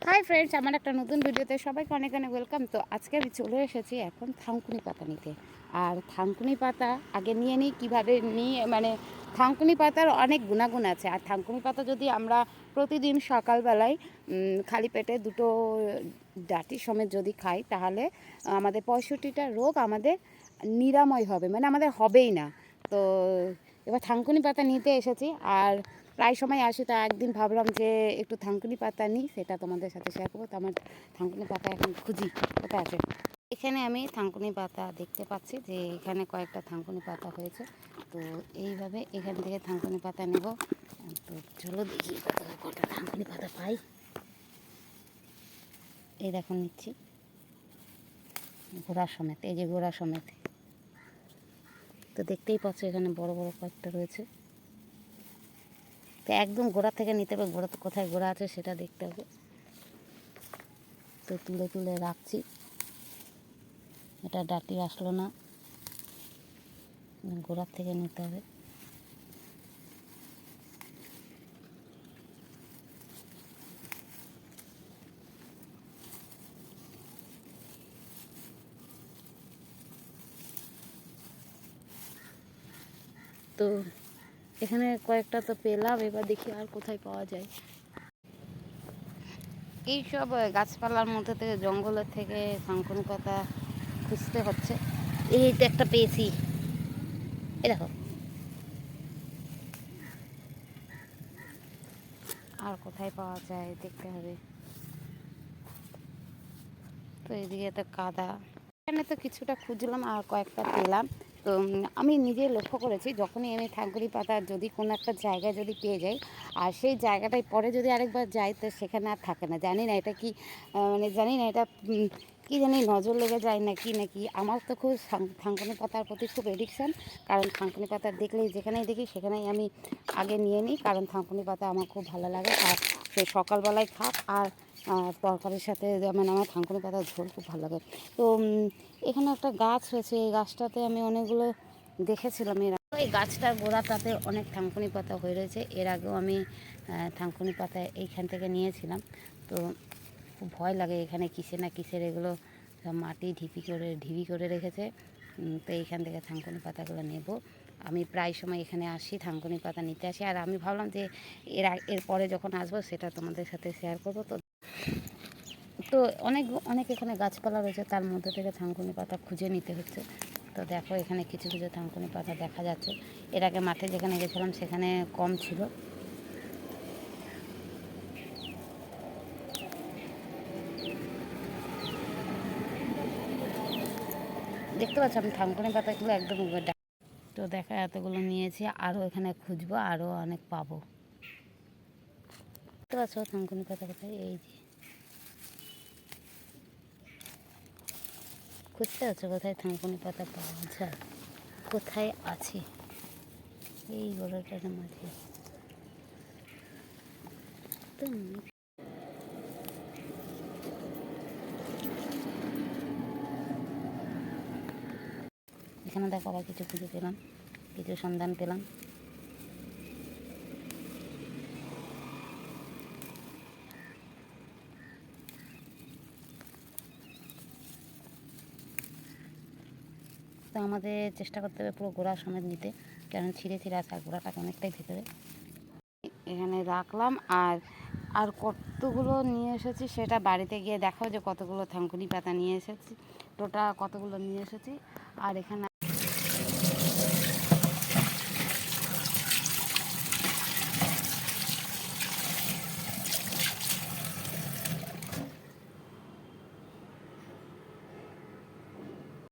Hi friends, আমার একটা নতুন ভিডিওতে সবাইকে অনেক অনেক ওয়েলকাম। তো আজকে আমি চলে এসেছি এখন থানকুনি পাতা নিতে। আর থানকুনি পাতা আগে নিয়ে নিই কীভাবে নিয়ে, মানে থানকুনি পাতার অনেক গুণাগুণ আছে। আর থানকুনি পাতা যদি আমরা প্রতিদিন সকালবেলায় খালি পেটে দুটো ডাঁটি সমেত যদি খাই, তাহলে আমাদের 65টা রোগ আমাদের নিরাময় হবে, মানে আমাদের হবেই না। তো এবার থানকুনি পাতা নিতে এসেছি, আর প্রায় সময় আসি, তা একদিন ভাবলাম যে একটু থানকুনি পাতা নিই, সেটা তোমাদের সাথে শেয়ার করবো। তো আমার থানকুনি পাতা এখন খুঁজি কোথায় আছে। এখানে আমি থানকুনি পাতা দেখতে পাচ্ছি যে এখানে কয়েকটা থানকুনি পাতা হয়েছে। তো এইভাবে এখান থেকে থানকুনি পাতা নেব। তো চলো দেখি কটা থানকুনি পাতা পাই। এই দেখো নিচ্ছি গোড়া সমেত, এই যে গোড়া সমেত। তো দেখতেই পাচ্ছ এখানে বড় বড় কয়েকটা রয়েছে। তো একদম গোড়া থেকে নিতে হবে, গোড়া তো কোথায় গোড়া আছে সেটা দেখতে হবে। তো তুলে তুলে রাখছি, এটা ডাঁটি আসলো না, গোড়ার থেকে নিতে হবে। তো এখানে কয়েকটা তো পেলাম, এবার দেখি আর কোথায় পাওয়া যায়। এইসব গাছপালার মধ্যে থেকে, জঙ্গলের থেকে থানকুনি পাতা খুঁজতে হচ্ছে। এই তো একটা পেয়েছি, এই দেখো। আর কোথায় পাওয়া যায় দেখতে হবে। তো এদিকে তো কাদা, এখানে তো কিছুটা খুঁজলাম আর কয়েকটা পেলাম। তো আমি নিজে লক্ষ্য করেছি, যখনই আমি থানকুনি পাতা যদি কোনো একটা জায়গায় যদি পেয়ে যাই, আর সেই জায়গাটায় পরে যদি আরেকবার যাই, তো সেখানে আর থাকে না। জানি না এটা কি, মানে জানি না এটা কী জানি, নজর লেগে যায় নাকি। আমার তো খুব থানকুনি পাতার প্রতি খুব এডিকশান। কারণ থানকুনি পাতা দেখলেই, যেখানেই দেখি সেখানেই আমি আগে নিয়ে নিই, কারণ থানকুনি পাতা আমার খুব ভালো লাগে। আর সে সকালবেলায় খাক আর তরকারির সাথে, যেমন আমার থানকুনি পাতার ঝোল খুব ভালো লাগে। তো এখানে একটা গাছ হয়েছে, এই গাছটাতে আমি অনেকগুলো দেখেছিলাম এই গাছটার গোড়াটাতে অনেক থানকুনি পাতা হয়ে রয়েছে। এর আগেও আমি থানকুনি পাতা এইখান থেকে নিয়েছিলাম। তো খুব ভয় লাগে, এখানে কিসে না কিসের এগুলো মাটি ঢিবি করে রেখেছে। তো এইখান থেকে থানকুনি পাতাগুলো নেব। আমি প্রায় সময় এখানে আসি, থানকুনি পাতা নিতে আসি। আর আমি ভাবলাম যে এরপরে যখন আসবো সেটা তোমাদের সাথে শেয়ার করবো। তো অনেক এখানে গাছপালা রয়েছে, তার মধ্যে থেকে থানকুনি পাতা খুঁজে নিতে হচ্ছে। তো দেখো এখানে কিছু কিছু থানকুনি পাতা দেখা যাচ্ছে। এর আগে মাঠে যেখানে গেছিলাম সেখানে কম ছিল। দেখতে পাচ্ছ আমি থানকুনি পাতাগুলো একদম। তো দেখা এতগুলো নিয়েছি, আরও এখানে খুঁজবো, আরও অনেক পাবো। দেখতে পাচ্ছ থানকুনি পাতা কোথায়, এই যে খুঁজতে হচ্ছে কোথায় থানকুনি পাতা পাওয়া যায়, কোথায় আছে। এই গোড়াটার মাঝে তো এখানে দেখো আবার কিছু খুঁজে পেলাম, কিছু সন্ধান পেলাম। তো আমাদের চেষ্টা করতে হবে পুরো গোড়া সমেত নিতে, কারণ ছিঁড়ে আছে, আর গোড়াটা অনেকটাই ভেতরে। এখানে রাখলাম, আর কতগুলো নিয়ে এসেছি সেটা বাড়িতে গিয়ে দেখাও যে কতগুলো থানকুনি পাতা নিয়ে এসেছি, টোটাল কতগুলো নিয়ে এসেছি। আর এখানে